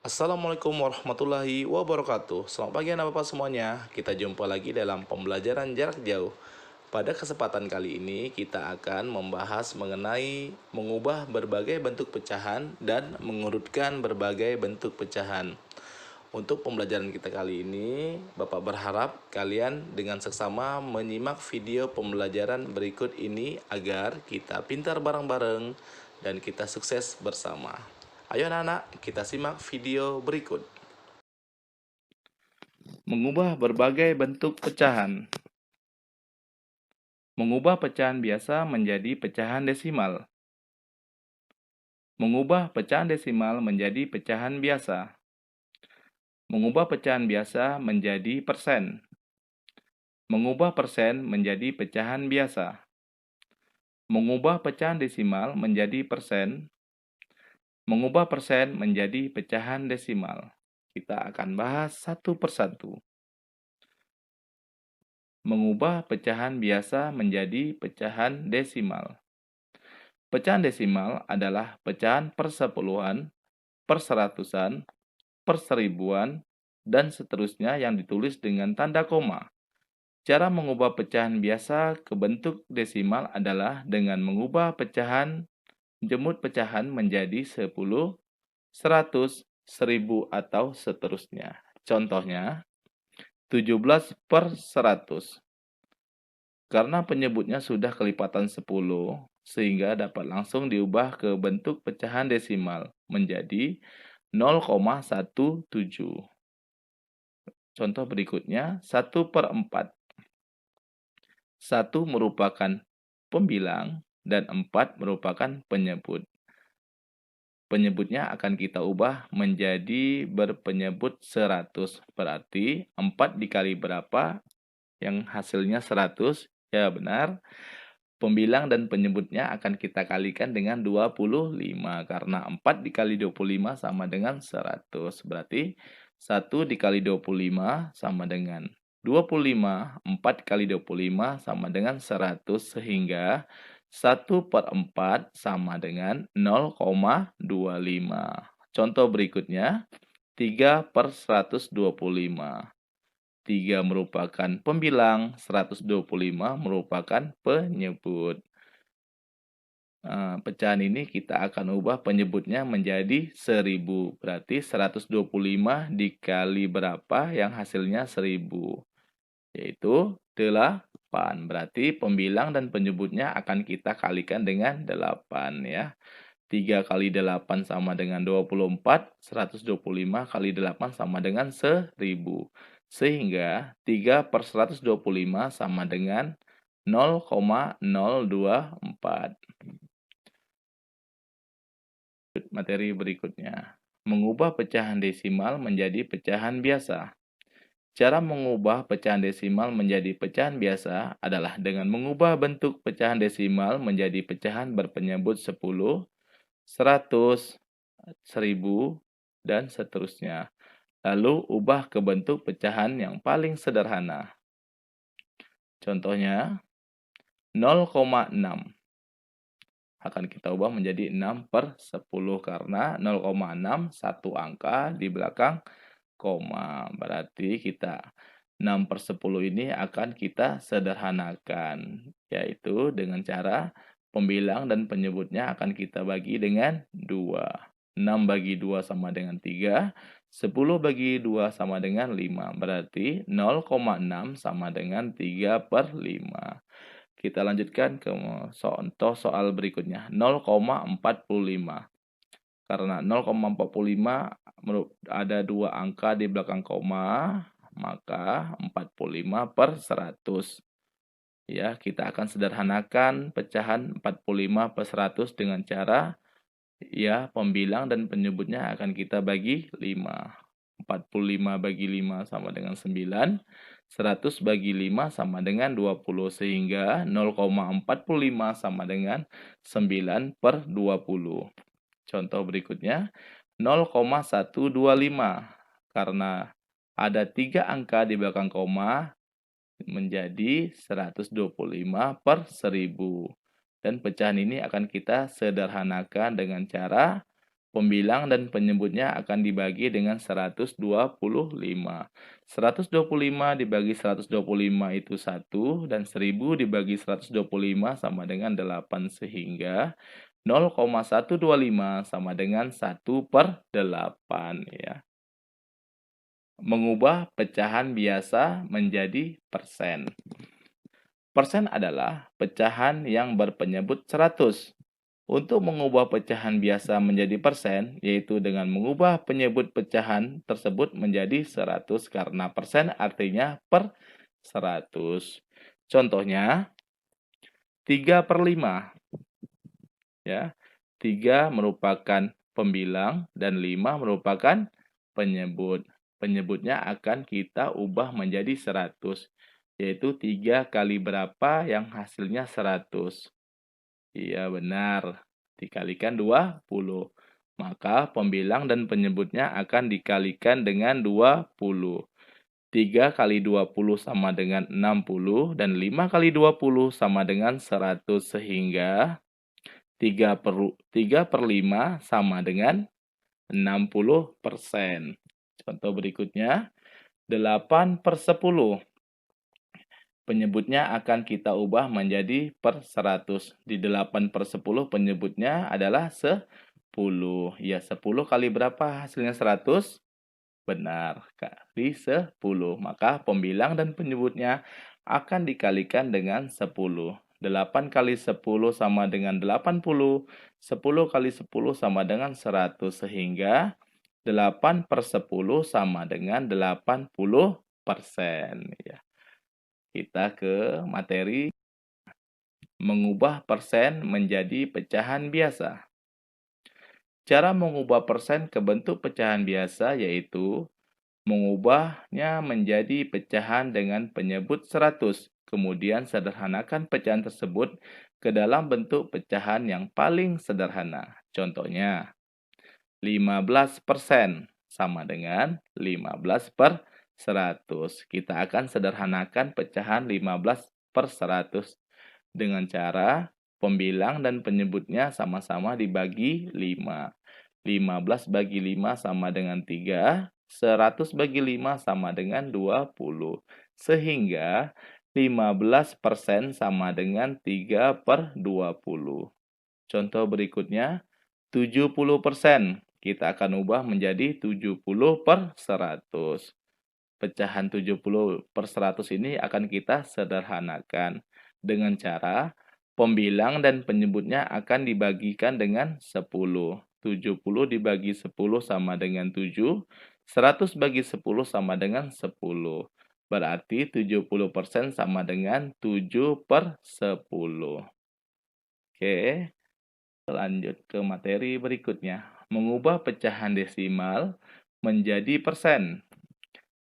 Assalamualaikum warahmatullahi wabarakatuh. Selamat pagi anak bapak semuanya. Kita jumpa lagi dalam pembelajaran jarak jauh. Pada kesempatan kali ini kita akan membahas mengenai mengubah berbagai bentuk pecahan dan mengurutkan berbagai bentuk pecahan. Untuk pembelajaran kita kali ini, Bapak berharap kalian dengan seksama menyimak video pembelajaran berikut ini agar kita pintar bareng-bareng dan kita sukses bersama. Ayo anak-anak, kita simak video berikut. Mengubah berbagai bentuk pecahan. Mengubah pecahan biasa menjadi pecahan desimal. Mengubah pecahan desimal menjadi pecahan biasa. Mengubah pecahan biasa menjadi persen. Mengubah persen menjadi pecahan biasa. Mengubah pecahan desimal menjadi persen. Mengubah persen menjadi pecahan desimal. Kita akan bahas satu persatu. Mengubah pecahan biasa menjadi pecahan desimal. Pecahan desimal adalah pecahan persepuluhan, perseratusan, perseribuan, dan seterusnya yang ditulis dengan tanda koma. Cara mengubah pecahan biasa ke bentuk desimal adalah dengan mengubah pecahan jemut pecahan menjadi 10, 100, 1000, atau seterusnya. Contohnya, 17/100. Karena penyebutnya sudah kelipatan 10, sehingga dapat langsung diubah ke bentuk pecahan desimal menjadi 0,17. Contoh berikutnya, 1/4. 1 merupakan pembilang dan 4 merupakan penyebut. Penyebutnya akan kita ubah menjadi berpenyebut 100. Berarti 4 dikali berapa yang hasilnya 100? Ya benar. Pembilang dan penyebutnya akan kita kalikan dengan 25. Karena 4 dikali 25 sama dengan 100. Berarti 1 dikali 25 sama dengan 25. 4 kali 25 sama dengan 100. Sehingga 1/4 sama dengan 0,25. Contoh berikutnya, 3/125. 3 merupakan pembilang, 125 merupakan penyebut. Pecahan ini kita akan ubah penyebutnya menjadi 1000. Berarti 125 dikali berapa yang hasilnya 1000? Yaitu 8. Berarti pembilang dan penyebutnya akan kita kalikan dengan 8 ya. 3 kali 8 sama dengan 24, 125 kali 8 sama dengan 1000. Sehingga 3/125 sama dengan 0,024. Materi berikutnya. Mengubah pecahan desimal menjadi pecahan biasa. Cara mengubah pecahan desimal menjadi pecahan biasa adalah dengan mengubah bentuk pecahan desimal menjadi pecahan berpenyebut 10, 100, 1000, dan seterusnya. Lalu ubah ke bentuk pecahan yang paling sederhana. Contohnya, 0,6 akan kita ubah menjadi 6/10 karena 0,6 satu angka di belakang koma. Berarti kita 6/10 ini akan kita sederhanakan, yaitu dengan cara pembilang dan penyebutnya akan kita bagi dengan 2. 6 bagi 2 sama dengan 3, 10 bagi 2 sama dengan 5. Berarti 0,6 sama dengan 3/5. Kita lanjutkan ke contoh soal berikutnya, 0,45. Karena 0,45 ada 2 angka di belakang koma, maka 45/100. Ya, kita akan sederhanakan pecahan 45/100 dengan cara ya pembilang dan penyebutnya akan kita bagi 5. 45 bagi 5 sama dengan 9. 100 bagi 5 sama dengan 20. Sehingga 0,45 sama dengan 9/20. Contoh berikutnya, 0,125. Karena ada 3 angka di belakang koma, menjadi 125/1000. Dan pecahan ini akan kita sederhanakan dengan cara pembilang dan penyebutnya akan dibagi dengan 125. 125 dibagi 125 itu 1, dan 1000 dibagi 125 sama dengan 8, sehingga 0,125 sama dengan 1/8 ya. Mengubah pecahan biasa menjadi persen. Persen adalah pecahan yang berpenyebut 100. Untuk mengubah pecahan biasa menjadi persen, yaitu dengan mengubah penyebut pecahan tersebut menjadi 100, karena persen artinya per 100. Contohnya, 3/5. Ya, 3 merupakan pembilang dan 5 merupakan penyebut. Penyebutnya akan kita ubah menjadi 100, yaitu 3 kali berapa yang hasilnya 100. Iya, benar. Dikalikan 20. Maka pembilang dan penyebutnya akan dikalikan dengan 20. 3 kali 20 sama dengan 60, dan 5 kali 20 sama dengan 100, sehingga 3/5 sama dengan 60%. Contoh berikutnya, 8/10. Penyebutnya akan kita ubah menjadi per 100. Di 8/10 penyebutnya adalah 10. Ya, 10 kali berapa hasilnya 100? Benar, kali 10. Maka pembilang dan penyebutnya akan dikalikan dengan 10. 8 kali 10 sama dengan 80. 10 kali 10 sama dengan 100. Sehingga 8/10 sama dengan 80%. Ya. Kita ke materi mengubah persen menjadi pecahan biasa. Cara mengubah persen ke bentuk pecahan biasa yaitu mengubahnya menjadi pecahan dengan penyebut 100. Kemudian sederhanakan pecahan tersebut ke dalam bentuk pecahan yang paling sederhana. Contohnya, 15% sama dengan 15/100. Kita akan sederhanakan pecahan 15/100 dengan cara pembilang dan penyebutnya sama-sama dibagi 5. 15 bagi 5 sama dengan 3, 100 bagi 5 sama dengan 20. Sehingga 15% sama dengan 3/20. Contoh berikutnya, 70%. Kita akan ubah menjadi 70/100. Pecahan 70/100 ini akan kita sederhanakan dengan cara pembilang dan penyebutnya akan dibagikan dengan 10. 70 dibagi 10 sama dengan 7, 100 bagi 10 sama dengan 10. Berarti 70% sama dengan 7/10. Oke. Lanjut ke materi berikutnya. Mengubah pecahan desimal menjadi persen.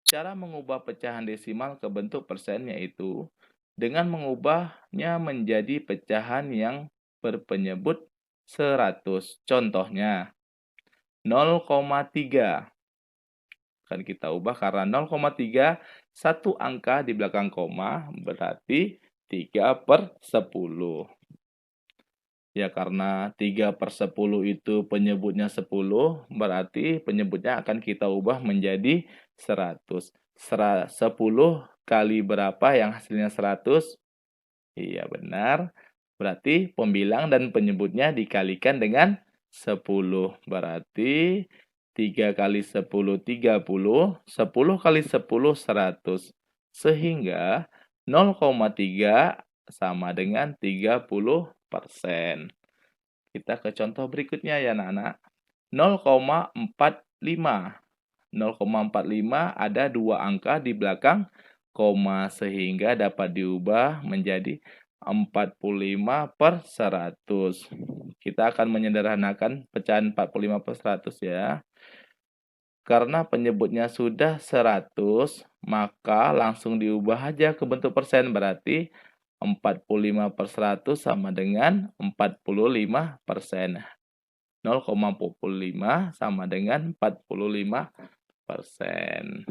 Cara mengubah pecahan desimal ke bentuk persen yaitu dengan mengubahnya menjadi pecahan yang berpenyebut 100. Contohnya, 0,3. Akan kita ubah karena 0,3, satu angka di belakang koma, berarti 3/10. Ya, karena 3/10 itu penyebutnya 10, berarti penyebutnya akan kita ubah menjadi 100. 10 kali berapa yang hasilnya 100? Iya, benar. Berarti pembilang dan penyebutnya dikalikan dengan 10. Berarti 3 kali 10, 30. 10 kali 10, 100. Sehingga 0,3 sama dengan 30%. Kita ke contoh berikutnya ya anak-anak. 0,45. 0,45 ada dua angka di belakang koma, sehingga dapat diubah menjadi 45/100. Kita akan menyederhanakan pecahan 45/100 ya. Karena penyebutnya sudah 100, maka langsung diubah aja ke bentuk persen, berarti 45/100 sama dengan 45%. 0,45 sama dengan 45%.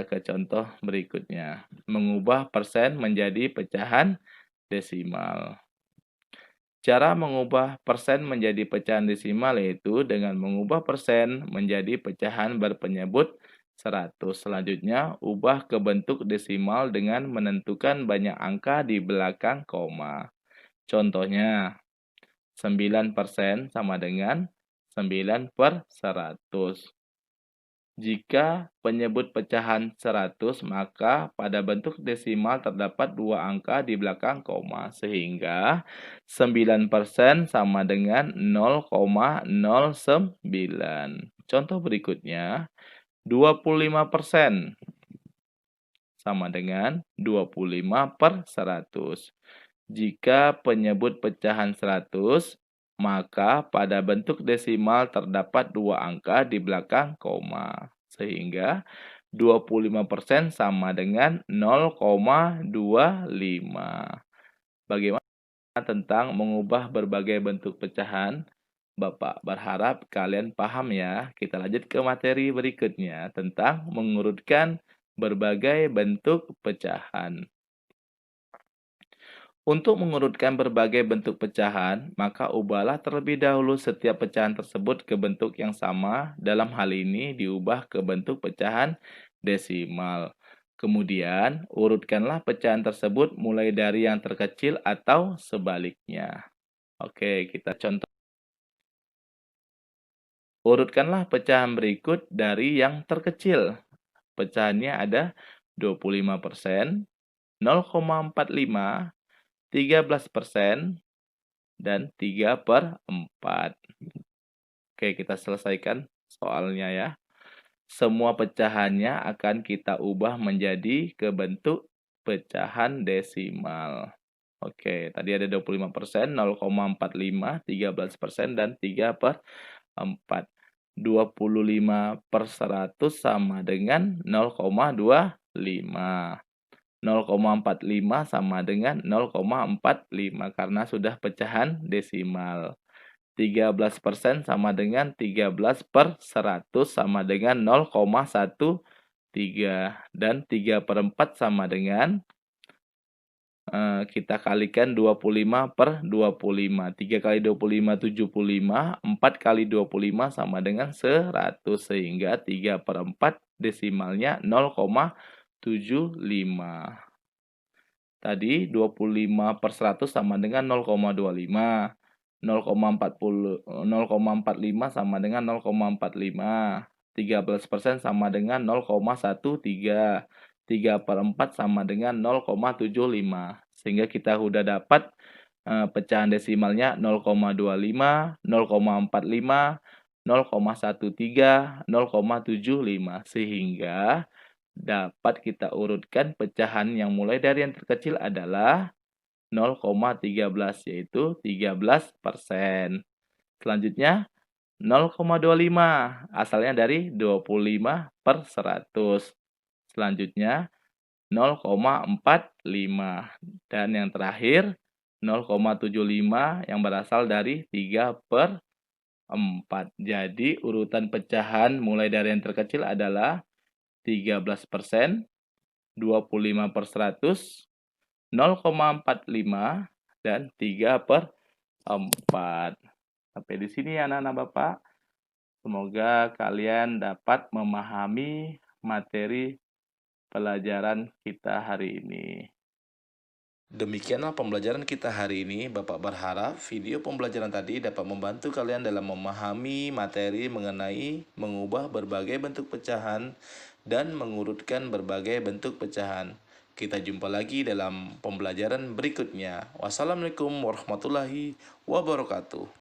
Ke contoh berikutnya. Mengubah persen menjadi pecahan desimal. Cara mengubah persen menjadi pecahan desimal yaitu dengan mengubah persen menjadi pecahan berpenyebut 100. Selanjutnya, ubah ke bentuk desimal dengan menentukan banyak angka di belakang koma. Contohnya, 9% sama dengan 9/100. Jika penyebut pecahan 100, maka pada bentuk desimal terdapat dua angka di belakang koma, sehingga 9% sama dengan 0,09. Contoh berikutnya, 25% sama dengan 25/100. Jika penyebut pecahan 100, maka pada bentuk desimal terdapat dua angka di belakang koma. Sehingga 25% sama dengan 0,25. Bagaimana tentang mengubah berbagai bentuk pecahan? Bapak berharap kalian paham ya. Kita lanjut ke materi berikutnya tentang mengurutkan berbagai bentuk pecahan. Untuk mengurutkan berbagai bentuk pecahan, maka ubahlah terlebih dahulu setiap pecahan tersebut ke bentuk yang sama. Dalam hal ini diubah ke bentuk pecahan desimal. Kemudian, urutkanlah pecahan tersebut mulai dari yang terkecil atau sebaliknya. Oke, kita contoh. Urutkanlah pecahan berikut dari yang terkecil. Pecahannya ada 25%, 0,45, 13%, dan 3/4. Oke, kita selesaikan soalnya ya. Semua pecahannya akan kita ubah menjadi ke bentuk pecahan desimal. Oke, tadi ada 25%, 0,45, 13%, dan 3/4. 25/100 sama dengan 0,25. 0,45 sama dengan 0,45 karena sudah pecahan desimal. 13% sama dengan 13/100 sama dengan 0,13 dan 3/4 sama dengan kita kalikan 25/25. 3 kali 25 75, 4 kali 25 sama dengan 100 sehingga 3/4 desimalnya 0,75. Tadi 25/100 sama dengan 0,25. 0,45 sama dengan 0,45. 13% sama dengan 0,13. 3/4 sama dengan 0,75. Sehingga kita sudah dapat pecahan desimalnya 0,25, 0,45, 0,13, 0,75. Sehingga dapat kita urutkan pecahan yang mulai dari yang terkecil adalah 0,13 yaitu 13%. Selanjutnya 0,25 asalnya dari 25/100. Selanjutnya 0,45 dan yang terakhir 0,75 yang berasal dari 3/4. Jadi urutan pecahan mulai dari yang terkecil adalah 13%, 25/100, 0,45, dan 3/4. Sampai di sini ya anak-anak Bapak. Semoga kalian dapat memahami materi pelajaran kita hari ini. Demikianlah pembelajaran kita hari ini. Bapak berharap video pembelajaran tadi dapat membantu kalian dalam memahami materi mengenai mengubah berbagai bentuk pecahan dan mengurutkan berbagai bentuk pecahan. Kita jumpa lagi dalam pembelajaran berikutnya. Wassalamualaikum warahmatullahi wabarakatuh.